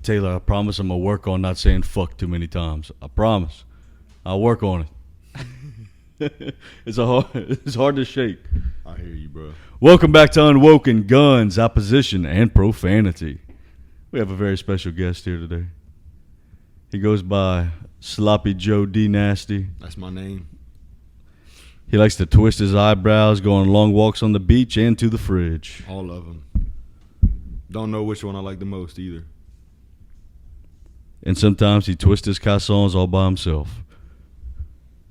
Taylor, I promise I'm going to work on not saying fuck too many times. I promise. I'll work on it. It's hard to shake. I hear you, bro. Welcome back to Un-Woken, Guns, Opposition, and Profanity. We have a very special guest here today. He goes by Sloppy Joe D. Nasty. That's my name. He likes to twist his eyebrows, go on long walks on the beach and to the fridge. All of them. Don't know which one I like the most either. And sometimes he twists his caissons all by himself.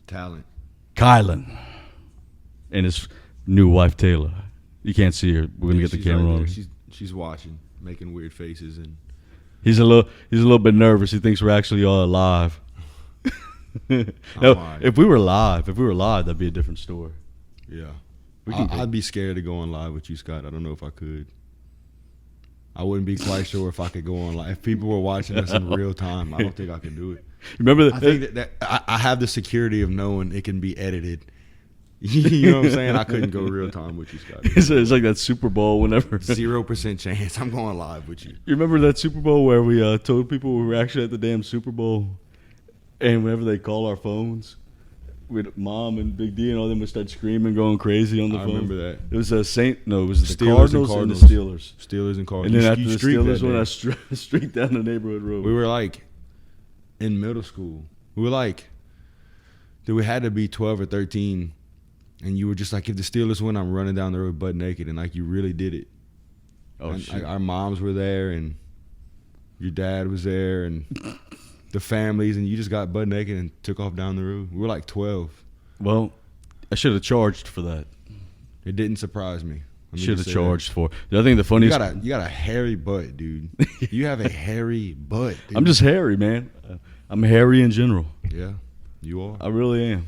Talent. Kylan. And his new wife, Taylor. You can't see her. We're going to get the camera on. She's watching, making weird faces. And He's a little bit nervous. He thinks we're actually all alive. No, right. if we were live, that'd be a different story. Yeah. I'd be scared to go on live with you, Scott. I don't know if I could. I wouldn't be quite sure if I could go on live. If people were watching us in real time, I don't think I could do it. Remember I think that I have the security of knowing it can be edited. You know what I'm saying? I couldn't go real time with you, Scott. It's like that Super Bowl whenever 0% chance I'm going live with you. You remember that Super Bowl where we told people we were actually at the damn Super Bowl, and whenever they call our phones, with Mom and Big D and all them would start screaming, going crazy on the phone. I remember that. It was it was the Steelers Cardinals and the Steelers. Steelers and Cardinals. And then after the Steelers, when I streaked streaked down the neighborhood road. we were like in middle school. We were like, dude, we had to be 12 or 13. And you were just like, if the Steelers win, I'm running down the road butt naked. And like, you really did it. Oh, and, shit. like, our moms were there and your dad was there and the families. And you just got butt naked and took off down the road. We were like 12. Well, I should have charged for that. It didn't surprise me. Should have charged for it. I think the funniest. You got a hairy butt, dude. You have a hairy butt, dude. I'm just hairy, man. I'm hairy in general. Yeah, you are. I really am.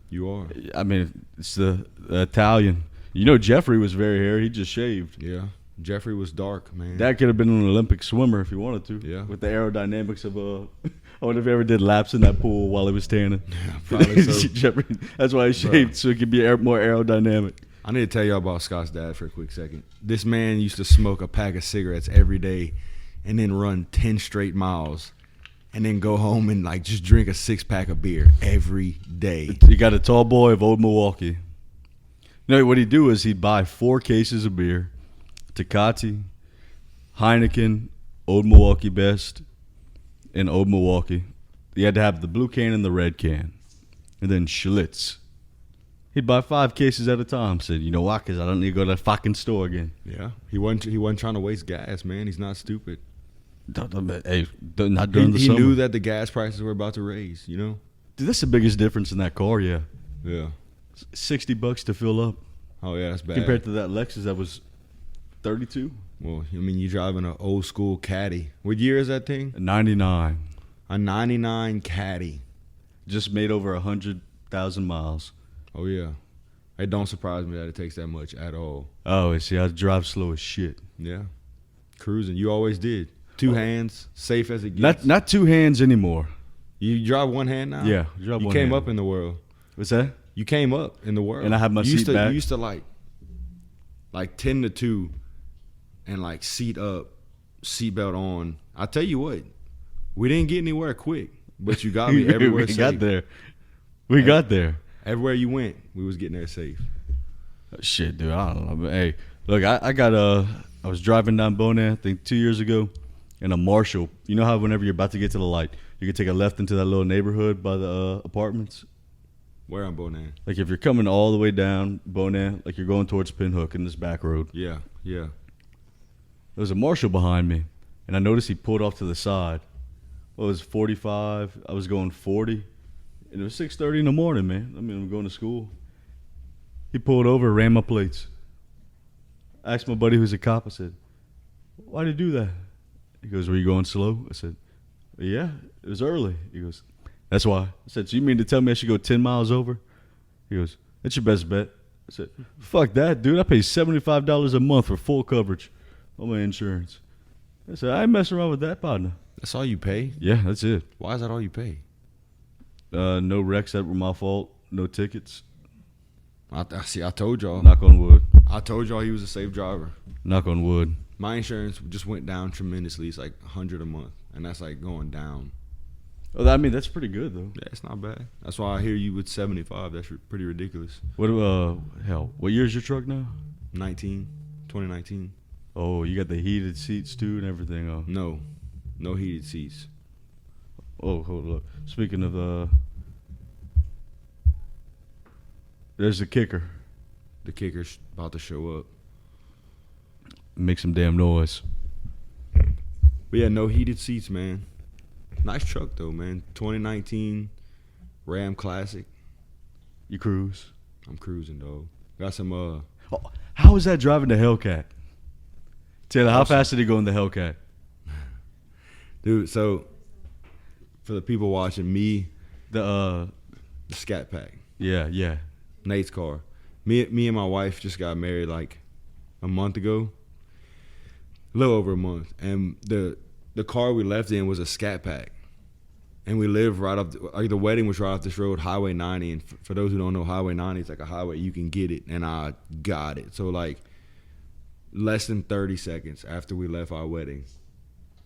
You are. I mean, it's the Italian. You know, Jeffrey was very hairy. He just shaved. Yeah. Jeffrey was dark, man. That could have been an Olympic swimmer if he wanted to. Yeah. With the aerodynamics of I wonder if he ever did laps in that pool while he was tanning. Yeah, probably so. Jeffrey, that's why he shaved, so he could be more aerodynamic. I need to tell y'all about Scott's dad for a quick second. This man used to smoke a pack of cigarettes every day and then run 10 straight miles and then go home and like just drink a 6-pack of beer every day. You got a tall boy of Old Milwaukee. You know, what he'd do is he'd buy 4 cases of beer, Tecate, Heineken, Old Milwaukee Best, and Old Milwaukee. You had to have the blue can and the red can. And then Schlitz. He'd buy 5 cases at a time. Said, you know why? Because I don't need to go to that fucking store again. Yeah. He wasn't trying to waste gas, man. He's not stupid. Hey, not during the He summer. knew that the gas prices were about to raise, you know? Dude, that's the biggest difference in that car, yeah. Yeah. $60 to fill up. Oh, yeah, that's bad. Compared to that Lexus that was $32. Well, I mean, you're driving an old school Caddy. What year is that thing? 99. A 99 Caddy. Just made over 100,000 miles. Oh, yeah. It don't surprise me that it takes that much at all. Oh, see, I drive slow as shit. Yeah. Cruising. You always did. 2 hands, safe as it gets. Not 2 hands anymore. You drive 1 hand now? Yeah. You came up in the world. What's that? You came up in the world. And I have my seat back. You used to like 10 to 2 and like seat up, seatbelt on. I tell you what, we didn't get anywhere quick, but you got me everywhere safe. We got there. Everywhere you went, we was getting there safe. Shit, dude, I don't know. But hey, look, I was driving down Bonan, I think 2 years ago, in a Marshall. You know how whenever you're about to get to the light, you can take a left into that little neighborhood by the apartments? Where on Bonan? Like if you're coming all the way down Bonan, like you're going towards Pinhook in this back road. Yeah, yeah. There was a Marshall behind me, and I noticed he pulled off to the side. Well, it was 45. I was going 40. And it was 6:30 in the morning, man. I mean, I'm going to school. He pulled over, ran my plates. I asked my buddy who's a cop, I said, why'd he do that? He goes, were you going slow? I said, yeah, it was early. He goes, that's why. I said, so you mean to tell me I should go 10 miles over? He goes, that's your best bet. I said, fuck that, dude. I pay $75 a month for full coverage on my insurance. I said, I ain't messing around with that, partner. That's all you pay? Yeah, that's it. Why is that all you pay? No wrecks that were my fault. No tickets. I told y'all. Knock on wood. I told y'all he was a safe driver. Knock on wood. My insurance just went down tremendously. It's like $100 a month, and that's like going down. Oh, I mean, that's pretty good though. Yeah, it's not bad. That's why I hear you with 75. That's pretty ridiculous. What hell? What year's your truck now? 2019. Oh, you got the heated seats too and everything. Oh, No heated seats. oh, hold up. Speaking of there's the kicker. The kicker's about to show up. Make some damn noise. But yeah, no heated seats, man. Nice truck though, man. 2019 Ram Classic. You cruise. I'm cruising, dog. Got some Oh, how was that driving the Hellcat? Taylor, how Awesome. fast did he go in the Hellcat? dude. So for the people watching, me, The the Scat Pack, yeah. Nate's car. Me and my wife just got married like a month ago. A little over a month. And the car we left in was a Scat Pack. And we lived right off, the wedding was right off this road, Highway 90. And for those who don't know, Highway 90 is like a highway, you can get it. And I got it. So like less than 30 seconds after we left our wedding,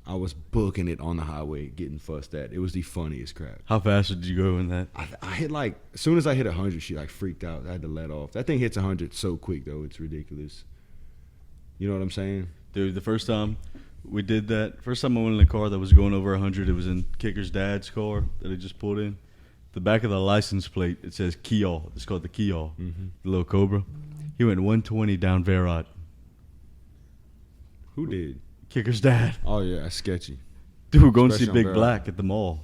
I was booking it on the highway, getting fussed at. It was the funniest crap. How fast did you go in that? I hit like, as soon as I hit 100, she like freaked out. I had to let off. That thing hits 100 so quick though, it's ridiculous. You know what I'm saying? Dude, the first time we did that, first time I went in a car that was going over 100, it was in Kicker's dad's car that he just pulled in. The back of the license plate, it says Kia. It's called the Kia, the little Cobra. He went 120 down Verrod. Who did? Kicker's dad. Oh yeah, that's sketchy. Dude, we're going to see Especially on Big Verrod. Black at the mall.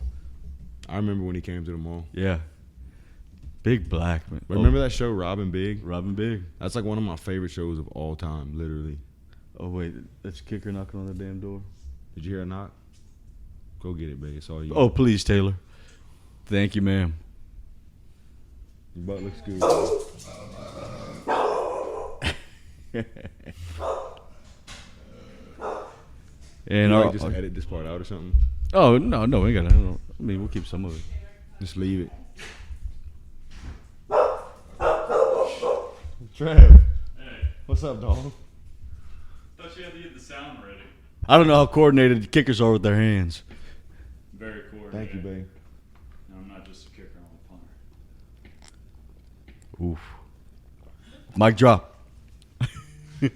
I remember when he came to the mall. Yeah. Big Black, man. But remember that show, Robin Big? Robin Big. That's like one of my favorite shows of all time, literally. Oh, wait. That's Kicker knocking on the damn door. Did you hear a knock? Go get it, babe. It's all you. Oh, please, Taylor. Thank you, ma'am. Your butt looks good. And You our, like just edit this part out or something? oh, no, we ain't got to. I mean, we'll keep some of it. Just leave it. Trev. Hey, What's up, dog? thought you had to get the sound ready. I don't know how coordinated the kickers are with their hands. Very coordinated. Thank you, babe. No, I'm not just a kicker, I'm a punter. Oof. Mic drop. Now,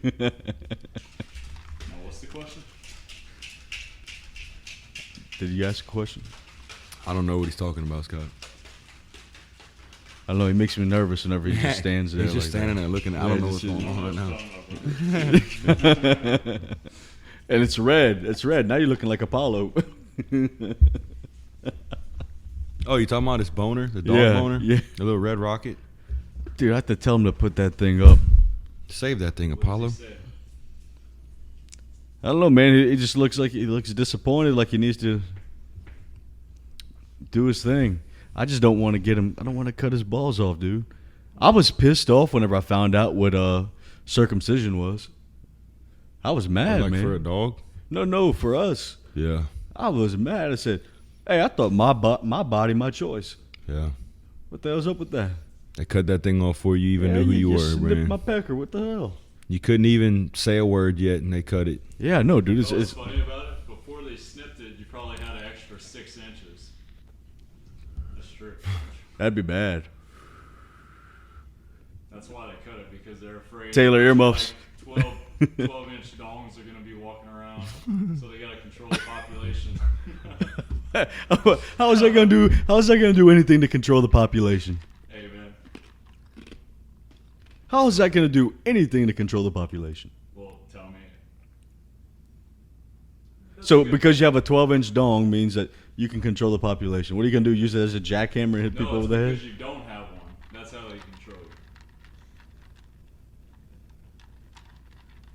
what's the question? Did you ask a question? I don't know what he's talking about, Scott. I don't know. He makes me nervous whenever he just stands there. He's just like standing there looking. I don't know what's going on right now. that. And it's red. It's red. Now you're looking like Apollo. Oh, you talking about this boner, the dog Yeah, boner, yeah. the little red rocket? Dude, I have to tell him to put that thing up. Save that thing, What Apollo. did you say? I don't know, man. He just looks like he looks disappointed, like he needs to do his thing. I just don't want to get him. I don't want to cut his balls off, dude. I was pissed off whenever I found out what circumcision was. I was mad, Like man. for a dog? No, for us. Yeah, I was mad. I said, "Hey, I thought my body, my choice. yeah. What the hell's up with that? They cut that thing off before you even Yeah, knew who you just were, snipped man. my pecker. What the hell? You couldn't even say a word yet, and they cut it. Yeah, no, dude. What's It's funny about it? Before they snipped it, you probably had an extra 6 inches. That's true. that'd be bad. That's why they cut it, because they're afraid Taylor earmuffs. Like 12-inch dongs are going to be walking around, so they got to control the population. How is that gonna do? How is that gonna do anything to control the population? Hey, man. How is that gonna do anything to control the population? Well, tell me. That's So good. because you have a 12-inch dong means that you can control the population. What are you gonna do? Use it as a jackhammer and hit No, people it's over the head? because you don't have one. That's how they control you.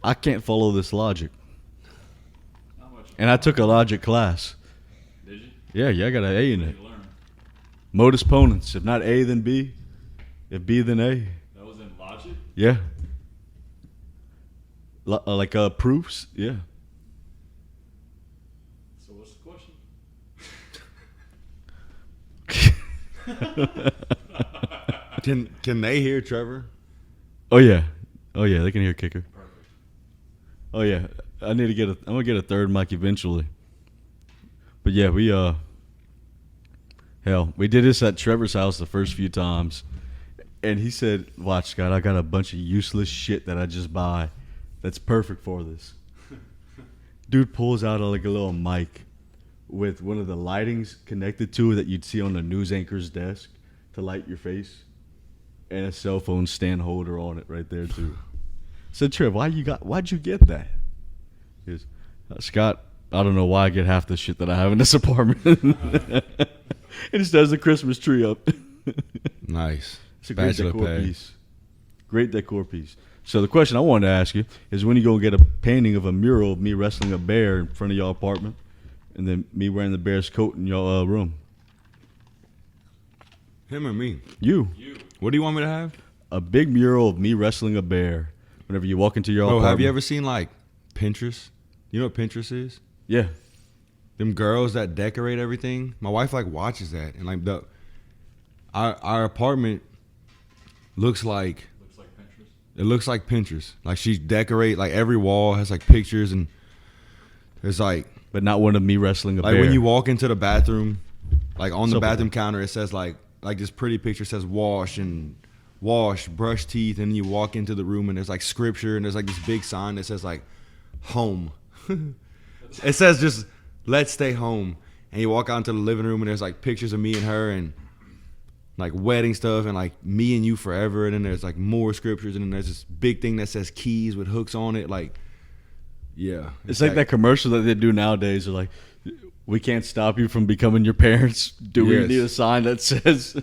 I can't follow this logic. Not much. And I took a logic class. Did you? Yeah, I got an A in You it. learn. Modus ponens. If not A, then B. If B, then A. That was in logic? Yeah. Like proofs. Yeah. So what's the question? Can they hear Trevor? Oh yeah. They can hear kicker. Perfect. Oh yeah. I'm gonna get a third mic eventually. But yeah, we did this at Trevor's house the first few times, and he said, "Watch, Scott, I got a bunch of useless shit that I just buy, that's perfect for this." Dude pulls out like a little mic with one of the lightings connected to it that you'd see on the news anchor's desk to light your face, and a cell phone stand holder on it right there too. I said, Trev, why'd you get that? He goes, Scott, I don't know why I get half the shit that I have in this apartment. It just does the Christmas tree up. Nice. It's a great decor piece. Great decor piece. So the question I wanted to ask you is, when you go get a painting of a mural of me wrestling a bear in front of y'all apartment, and then me wearing the bear's coat in y'all room? Him or me? You. What do you want me to have? A big mural of me wrestling a bear whenever you walk into your apartment. Have you ever seen like Pinterest? You know what Pinterest is? Yeah. Them girls that decorate everything. My wife like watches that, and like our apartment looks like Pinterest. It looks like Pinterest. Like she decorate, like every wall has like pictures, and there's like, but not one of me wrestling a bear. Like when you walk into the bathroom, like on the Something. bathroom counter, it says like this pretty picture says wash, brush teeth, and you walk into the room and there's like scripture, and there's like this big sign that says like home. It says just let's stay home, and you walk out into the living room and there's like pictures of me and her and like wedding stuff and like me and you forever, and then there's like more scriptures, and then there's this big thing that says keys with hooks on it. Like, yeah, it's like that commercial that they do nowadays. They're like, we can't stop you from becoming your parents. Do we need a sign that says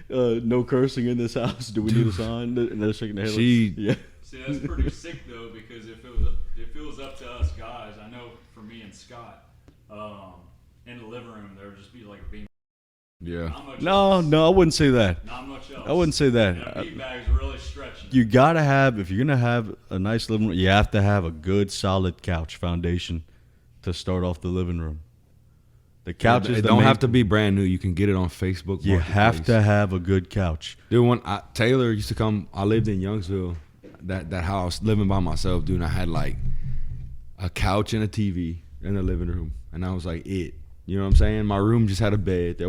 no cursing in this house? Do we need a sign? And they're shaking their head. Yeah. See, that's pretty sick though, because if it was up to us guys, I know for me and Scott, in the living room there would just be like a bean. Yeah. No, I wouldn't say that. Not much else. I wouldn't say that. And a beanbag's really stretching. You gotta have, if you're gonna have a nice living room, you have to have a good solid couch foundation to start off the living room. The couch is it don't have to be brand new. You can get it on Facebook. You have to have a good couch. Dude, when Taylor used to come, I lived in Youngsville, that house, living by myself, dude. And I had like a couch and a TV in the living room, and I was like, it. You know what I'm saying? My room just had a bed.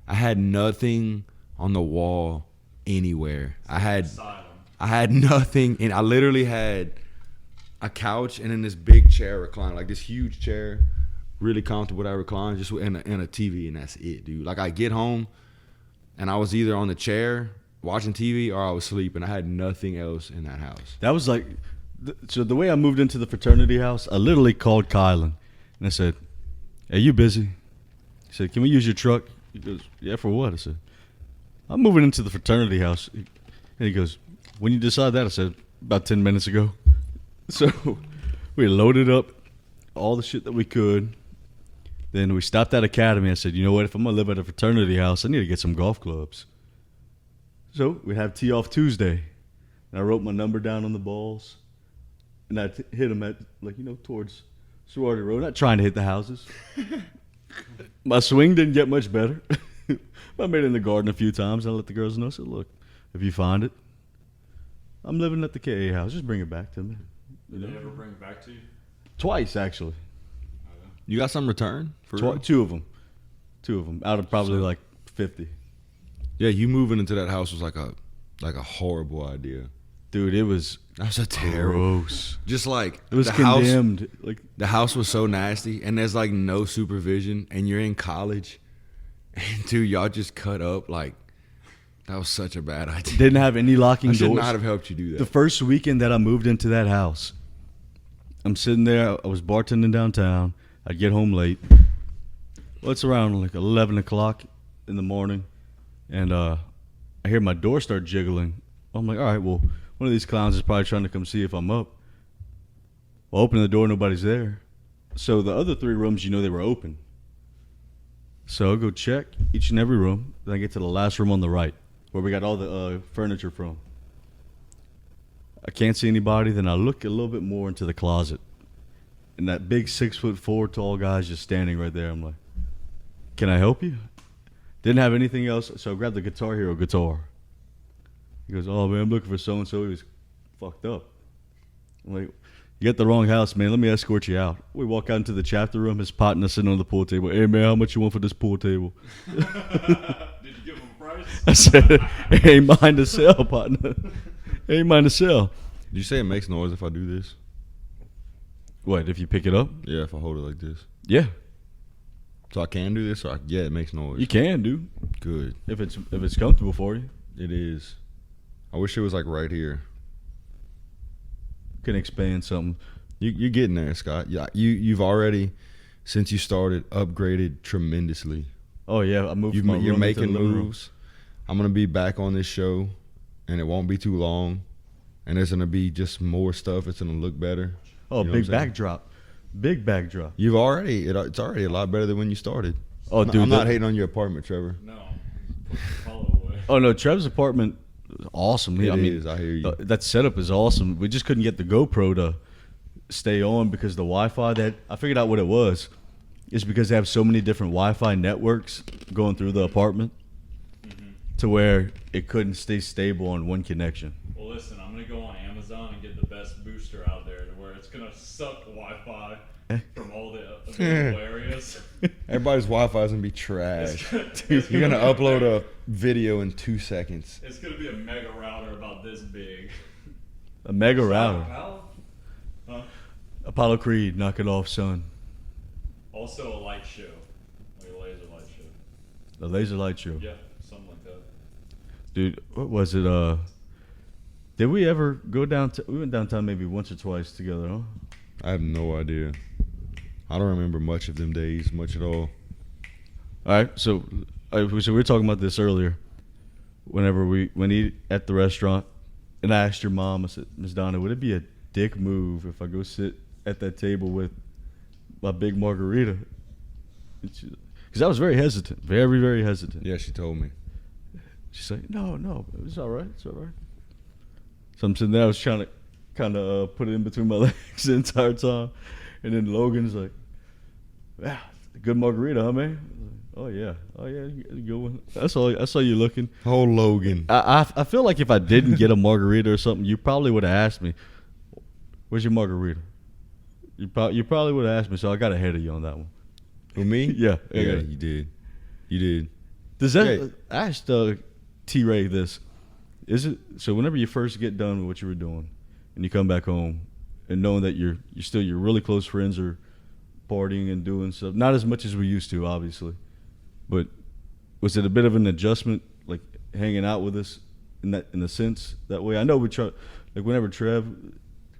I had nothing on the wall anywhere. I had nothing, and I literally had a couch and then this big chair recline, like this huge chair, really comfortable that I recline, just and a TV, and that's it, dude. Like I get home, and I was either on the chair watching TV or I was sleeping. I had nothing else in that house. That was like, so the way I moved into the fraternity house, I literally called Kylan, and I said, "Hey, you busy?" He said, "Can we use your truck?" He goes, "Yeah, for what?" I said, "I'm moving into the fraternity house." And he goes, "When you decide that?" I said, "About 10 minutes ago." So we loaded up all the shit that we could. Then we stopped at Academy. I said, "You know what? If I'm going to live at a fraternity house, I need to get some golf clubs." So we have tee off Tuesday. And I wrote my number down on the balls. And I hit them at, towards Sorority Road. Not trying to hit the houses. My swing didn't get much better. I made it in the garden a few times. I let the girls know. I said, "Look, if you find it, I'm living at the KA house. Just bring it back to me." Did they ever bring it back to you? Twice, actually. You got some return? Two of them. Out of probably like 50. Yeah, you moving into that house was like a horrible idea. Dude, it was a terrible. Gross. Just like it was condemned. The house was so nasty, and there's like no supervision, and you're in college, and dude, y'all just cut up like that was such a bad idea. Didn't have any locking doors. I should not have helped you do that. The first weekend that I moved into that house, I'm sitting there. I was bartending downtown. I'd get home late. Well, it's around like 11 o'clock in the morning, and I hear my door start jiggling. I'm like, all right, well, one of these clowns is probably trying to come see if I'm up. Well, open the door, nobody's there. So the other three rooms, they were open. So I go check each and every room. Then I get to the last room on the right, where we got all the furniture from. I can't see anybody. Then I look a little bit more into the closet. And that big 6'4" tall guy's just standing right there. I'm like, "Can I help you?" Didn't have anything else, so I grabbed the Guitar Hero guitar. He goes, "Oh man, I'm looking for so and so. He was fucked up." I'm like, You got the wrong house, man. Let me escort you out. We walk out into the chapter room. His partner sitting on the pool table. Hey, man, how much you want for this pool table? Did you give him a price? I said, it ain't mine to sell, partner. It ain't mine to sell. Did you say it makes noise if I do this? What, if you pick it up? Yeah, if I hold it like this. Yeah, So I can do this, or yeah, it makes noise. you can, dude. Good. If it's comfortable for you. It is. I wish it was like right here. Can expand something. You're getting there, Scott. Yeah, you've already, since you started, upgraded tremendously. Oh, yeah, I moved from my You're room into making the living room. moves. I'm gonna be back on this show, and it won't be too long. And there's gonna be just more stuff. It's gonna look better. Oh, You know big what I'm saying? backdrop. Big backdrop. You've already. It's already a lot better than when you started. Oh, dude. I'm not hating on your apartment, Trevor. No. Put the follow away. Oh, no, Trev's apartment is awesome. It I mean, is, I hear you. That setup is awesome. We just couldn't get the GoPro to stay on because the Wi-Fi that I figured out what it was. It's because they have so many different Wi-Fi networks going through the apartment to where it couldn't stay stable on one connection. Well, listen, I'm going to go on Amazon and get the best booster out there to where it's going to suck Wi-Fi from all the available areas. Everybody's Wi-Fi is gonna be trash. It's You're gonna be upload a video in 2 seconds. It's going to be a mega router about this big. A mega router. Huh? Apollo Creed, knock it off, son. Also a light show. Like a laser light show. The laser light show. Yeah, something like that. Dude, what was it? Did we ever go downtown? We went downtown maybe once or twice together, huh? I have no idea. I don't remember much of them days, much at all. All right, so we were talking about this earlier. Whenever we eat at the restaurant, and I asked your mom, I said, Miss Donna, would it be a dick move if I go sit at that table with my big margarita? Because I was very hesitant, very, very hesitant. Yeah, she told me. She's like, no, it's all right, it's all right. So I'm sitting there, I was trying to kind of put it in between my legs the entire time. And then Logan's like, yeah, good margarita, huh, man? Oh, yeah, good one. That's all. I saw you looking. Oh, Logan. I feel like if I didn't get a margarita or something, you probably would have asked me, where's your margarita? You probably would have asked me, so I got ahead of you on that one. Who, me? Yeah, you did. You did. Does that Yeah. I asked T-Ray this? Is it so? Whenever you first get done with what you were doing, and you come back home, and knowing that you're really close friends are partying and doing stuff, not as much as we used to, obviously, but was it a bit of an adjustment, like hanging out with us in a sense that way? I know we try, like whenever Trev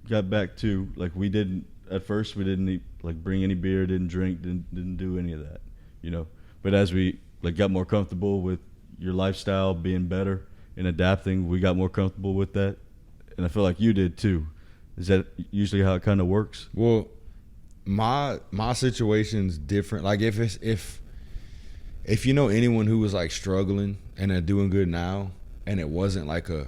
got back to, like we didn't at first, we didn't eat, like bring any beer, didn't drink, didn't do any of that, you know. But as we like got more comfortable with your lifestyle being better and adapting, we got more comfortable with that, and I feel like you did too. Is that usually how it kind of works? Well, my situation's different. Like if you know anyone who was like struggling and are doing good now, and it wasn't like a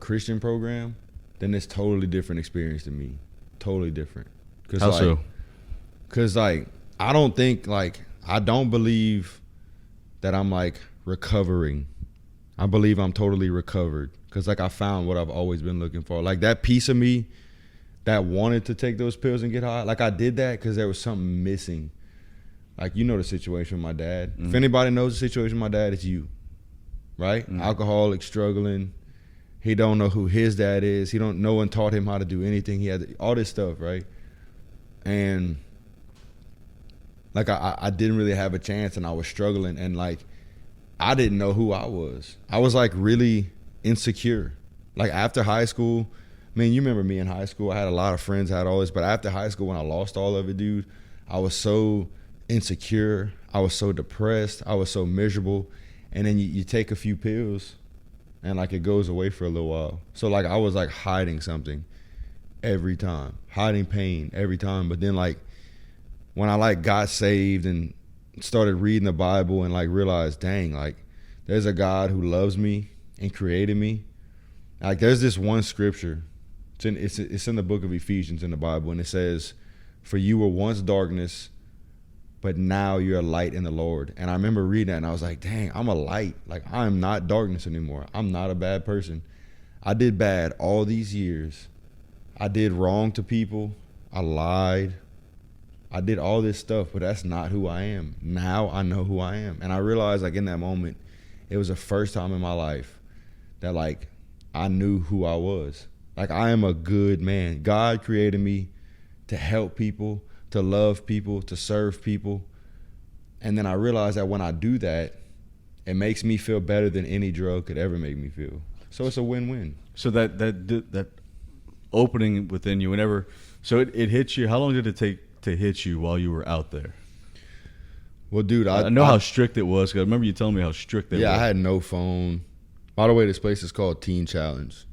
Christian program, then it's totally different experience to me. Totally different. How so? Because like I don't believe that I'm like recovering. I believe I'm totally recovered. Because like I found what I've always been looking for. Like that piece of me that wanted to take those pills and get high, like I did that because there was something missing. Like you know the situation with my dad. If anybody knows the situation with my dad, it's you. Right? Alcoholic, struggling. He don't know who his dad is. No one taught him how to do anything. He had all this stuff, right? And like I didn't really have a chance, and I was struggling, and like I didn't know who I was. I was like really insecure. Like after high school, I mean, you remember me in high school. I had a lot of friends, I had all this, but after high school, when I lost all of it, dude, I was so insecure. I was so depressed. I was so miserable. And then you take a few pills, and like it goes away for a little while. So like I was like hiding something every time, hiding pain every time. But then like when I like got saved and started reading the Bible and like realized, dang, like there's a God who loves me and created me. Like there's this one scripture, it's in the book of Ephesians in the Bible, and it says, for you were once darkness, but now you're a light in the Lord. And I remember reading that, and I was like, dang, I'm a light. Like I am not darkness anymore. I'm not a bad person. I did bad all these years. I did wrong to people. I lied. I did all this stuff, but that's not who I am. Now I know who I am. And I realized, like, in that moment, it was the first time in my life that, like, I knew who I was. Like, I am a good man. God created me to help people, to love people, to serve people. And then I realized that when I do that, it makes me feel better than any drug could ever make me feel. So it's a win-win. So that opening within you, whenever, so it hits you. How long did it take to hit you while you were out there? Well, dude, I know how strict it was. 'Cause I remember you telling me how strict they were. Yeah, I had no phone. By the way, this place is called Teen Challenge.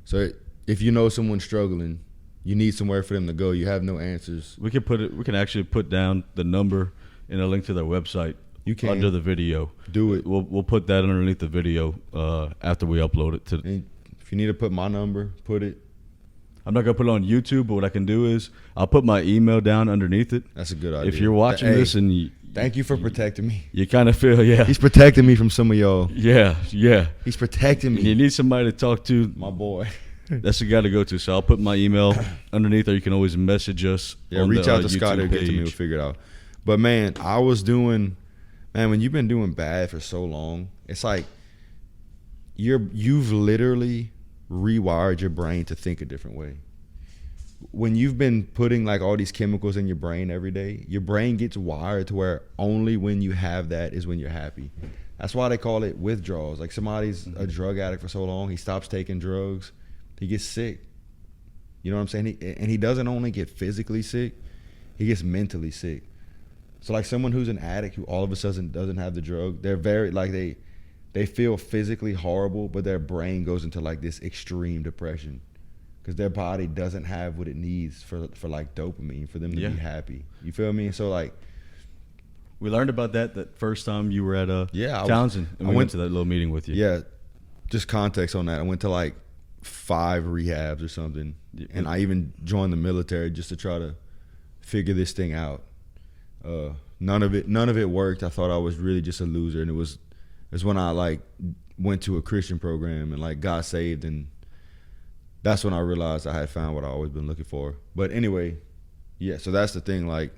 So if you know someone struggling, you need somewhere for them to go. You have no answers. We can actually put down the number and a link to their website. You can under the video. Do it. We'll put that underneath the video after we upload it to. And if you need to put my number, put it. I'm not gonna put it on YouTube, but what I can do is I'll put my email down underneath it. That's a good idea. If you're watching this and thank you for protecting me. You kind of feel, yeah. He's protecting me from some of y'all. Yeah. He's protecting me. And you need somebody to talk to. My boy. That's the guy to go to. So I'll put my email underneath, or you can always message us. Yeah, on reach the, out to Scott. He'll get to me. We'll figure it out. But man, when you've been doing bad for so long, it's like you've literally rewired your brain to think a different way. When you've been putting like all these chemicals in your brain every day, your brain gets wired to where only when you have that is when you're happy. That's why they call it withdrawals. Like, somebody's a drug addict for so long, he stops taking drugs, he gets sick. You know what I'm saying? He doesn't only get physically sick, he gets mentally sick. So like someone who's an addict who all of a sudden doesn't have the drug, they're very like they feel physically horrible, but their brain goes into like this extreme depression because their body doesn't have what it needs for like dopamine for them to be happy. You feel me? So like we learned about that first time you were at Townsend, and we went to that little meeting with you. Yeah, just context on that. I went to like 5 rehabs or something, and I even joined the military just to try to figure this thing out. None of it worked. I thought I was really just a loser, and it was when I like went to a Christian program and like got saved, and that's when I realized I had found what I always been looking for. But anyway, yeah, so that's the thing. Like,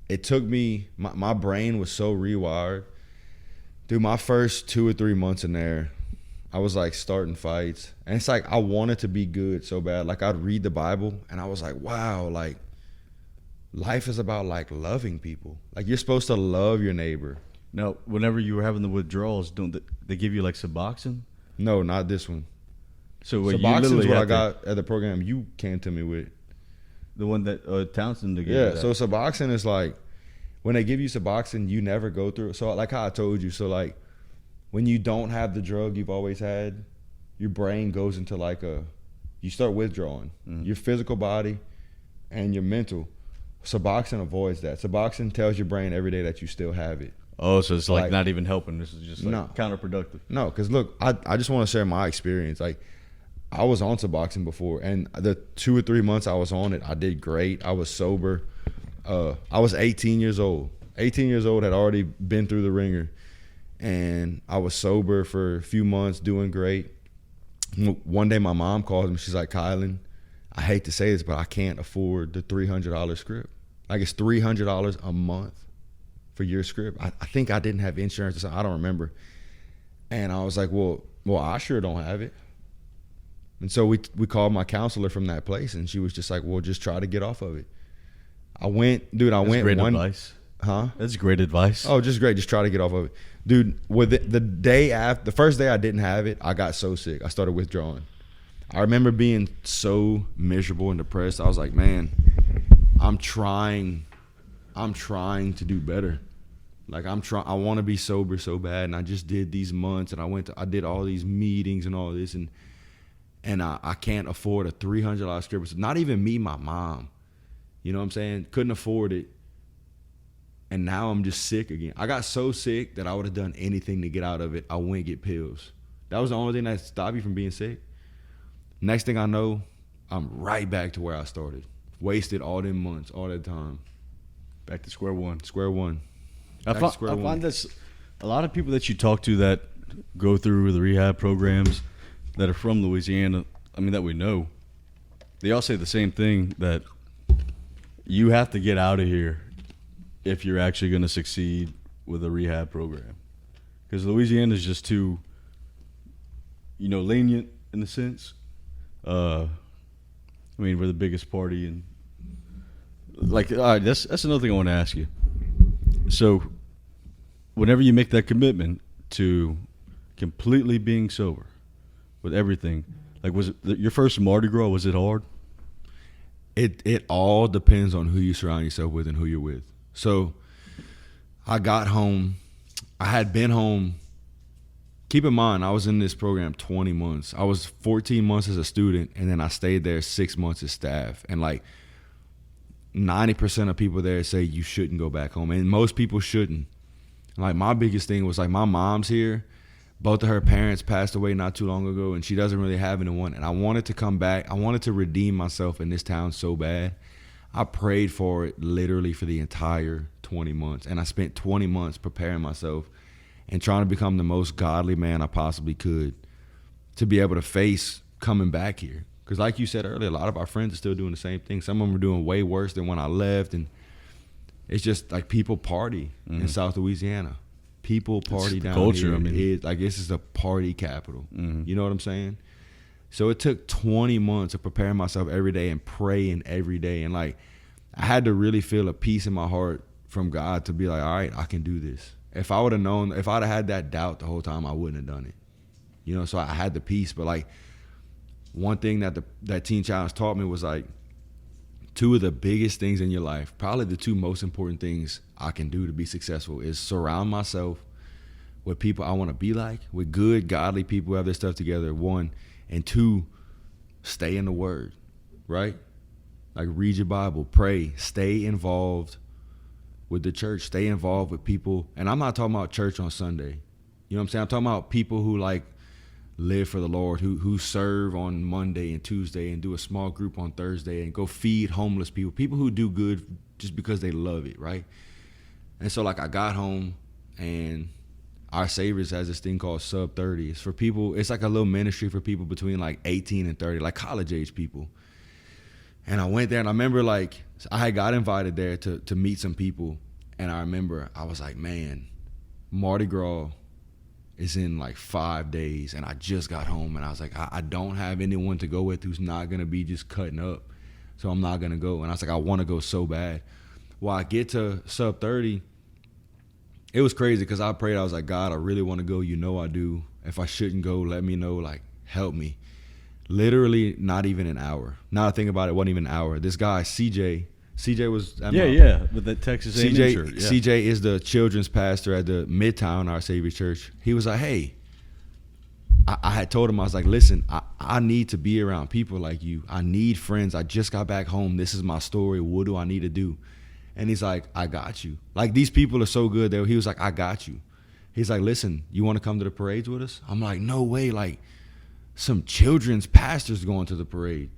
it took me, my brain was so rewired. Through my first 2 or 3 months in there, I was like starting fights, and it's like I wanted to be good so bad. Like, I'd read the Bible and I was like, wow, like life is about like loving people. Like, you're supposed to love your neighbor. Now, whenever you were having the withdrawals, don't they give you like Suboxone? No, not this one. So Suboxone is what I got at the program you came to me with. The one that Townsend gave you. Yeah, so Suboxone is like, when they give you Suboxone, you never go through it. So like how I told you, so like when you don't have the drug you've always had, your brain goes into like you start withdrawing. Mm-hmm. Your physical body and your mental. Suboxone avoids that. Suboxone tells your brain every day that you still have it. Oh, so it's like not even helping. This is just like counterproductive. No, because look, I just want to share my experience. Like, I was on Suboxone before, and the 2 or 3 months I was on it, I did great. I was sober. I was 18 years old. 18 years old, had already been through the ringer, and I was sober for a few months, doing great. One day my mom calls me. She's like, Kylan, I hate to say this, but I can't afford the $300 script. Like, it's $300 a month for your script. I think I didn't have insurance or something. I don't remember. And I was like, well, I sure don't have it. And so we called my counselor from that place, and she was just like, well, just try to get off of it. That's great advice. Huh? That's great advice. Oh, just great. Just try to get off of it. Dude, with the first day I didn't have it, I got so sick. I started withdrawing. I remember being so miserable and depressed. I was like, man, I'm trying to do better. Like, I want to be sober so bad, and I just did these months, and I did all these meetings and all this, and I can't afford a $300 script. Not even me, my mom. You know what I'm saying? Couldn't afford it. And now I'm just sick again. I got so sick that I would have done anything to get out of it. I went and get pills. That was the only thing that stopped me from being sick. Next thing I know, I'm right back to where I started. Wasted all them months, all that time. Back to square one. Square one. I find this, a lot of people that you talk to that go through the rehab programs that are from Louisiana, I mean, that we know, they all say the same thing, that you have to get out of here if you're actually going to succeed with a rehab program. Because Louisiana is just too, lenient in a sense. I mean, we're the biggest party, and all right, that's another thing I want to ask you. So, whenever you make that commitment to completely being sober with everything, like, was it your first Mardi Gras? Was it hard? It all depends on who you surround yourself with and who you're with. So, I got home. I had been home. Keep in mind, I was in this program 20 months. I was 14 months as a student, and then I stayed there 6 months as staff. And like 90% of people there say you shouldn't go back home, and most people shouldn't. Like, my biggest thing was, like, my mom's here. Both of her parents passed away not too long ago, and she doesn't really have anyone. And I wanted to come back. I wanted to redeem myself in this town so bad. I prayed for it literally for the entire 20 months. And I spent 20 months preparing myself and trying to become the most godly man I possibly could to be able to face coming back here. Because like you said earlier, a lot of our friends are still doing the same thing. Some of them are doing way worse than when I left. And it's just like people party in South Louisiana. People party down culture, here. I mean. This is the party capital. You know what I'm saying? So it took 20 months of preparing myself every day and praying every day. And like, I had to really feel a peace in my heart from God to be like, all right, I can do this. If I would have known, if I'd have had that doubt the whole time, I wouldn't have done it. So I had the peace. But like, one thing that Teen Challenge taught me was like, two of the biggest things in your life, probably the two most important things I can do to be successful, is surround myself with people I want to be like, with good, godly people who have their stuff together, one. And two, stay in the Word, right? Like, read your Bible, pray, stay involved with the church, stay involved with people. And I'm not talking about church on Sunday. You know what I'm saying? I'm talking about people who like live for the Lord, who serve on Monday and Tuesday and do a small group on Thursday and go feed homeless people, people who do good just because they love it, right? And so like, I got home, and Our Saviors has this thing called Sub 30. It's for people, it's like a little ministry for people between like 18 and 30, like college age people. And I went there, and I remember like, I had got invited there to meet some people. And I remember I was like, man, Mardi Gras is in like 5 days, and I just got home, and I was like, I don't have anyone to go with who's not going to be just cutting up. So I'm not going to go. And I was like, I want to go so bad. Well, I get to Sub 30. It was crazy because I prayed. I was like, God, I really want to go. You know I do. If I shouldn't go, let me know. Like, help me. Literally not even an hour. Now I think about it, it wasn't even an hour. This guy, CJ was at with the Texas A&M CJ, shirt. Yeah. CJ is the children's pastor at the Midtown Our Savior Church. He was like, hey, I had told him, I was like, listen, I need to be around people like you. I need friends. I just got back home. This is my story. What do I need to do? And he's like, I got you. Like, these people are so good that he was like, I got you. He's like, listen, you want to come to the parades with us? I'm like, no way. Like, some children's pastors going to the parade.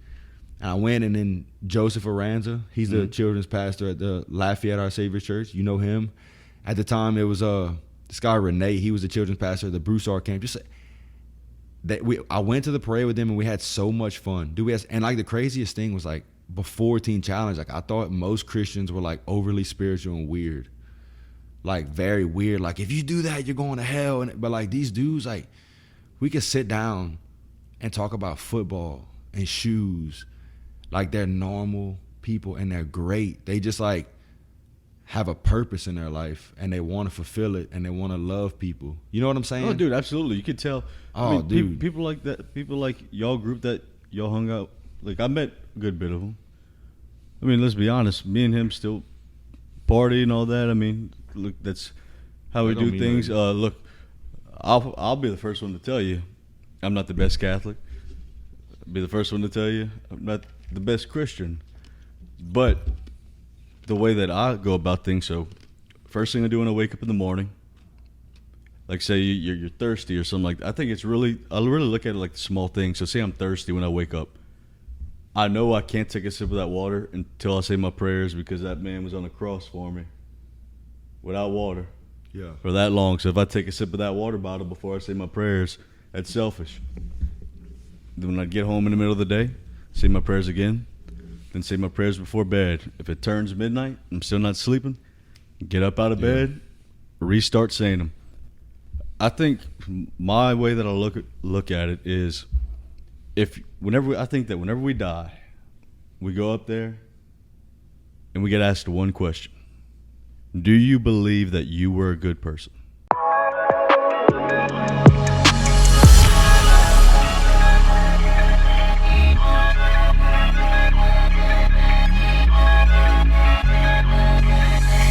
And I went, and then Joseph Aranza, he's the children's pastor at the Lafayette Our Savior Church. You know him. At the time, it was this guy, Renee. He was the children's pastor at the Broussard camp. I went to the parade with them, and we had so much fun. And like, the craziest thing was like, before Teen Challenge, like, I thought most Christians were like overly spiritual and weird. Like, very weird. Like, if you do that, you're going to hell. But like, these dudes, like, we could sit down and talk about football and shoes. Like, they're normal people, and they're great. They just like have a purpose in their life, and they want to fulfill it, and they want to love people. You know what I'm saying? Oh, dude, absolutely. You could tell. Dude. People like that. People like y'all group that y'all hung out. Like, I met a good bit of them. I mean, let's be honest. Me and him still party and all that. I mean, look, that's how we do things. Look, I'll be the first one to tell you, I'm not the best Catholic. I'll be the first one to tell you, I'm not the best Christian. But the way that I go about things, so first thing I do when I wake up in the morning, like, say you're thirsty or something like that. I think I really look at it like the small things. So say I'm thirsty when I wake up. I know I can't take a sip of that water until I say my prayers, because that man was on the cross for me without water for that long. So if I take a sip of that water bottle before I say my prayers, that's selfish. Then when I get home in the middle of the day, say my prayers again, then say my prayers before bed. If it turns midnight, I'm still not sleeping, get up out of bed, restart saying them. I think my way that I look at it is, I think that whenever we die, we go up there and we get asked one question: do you believe that you were a good person?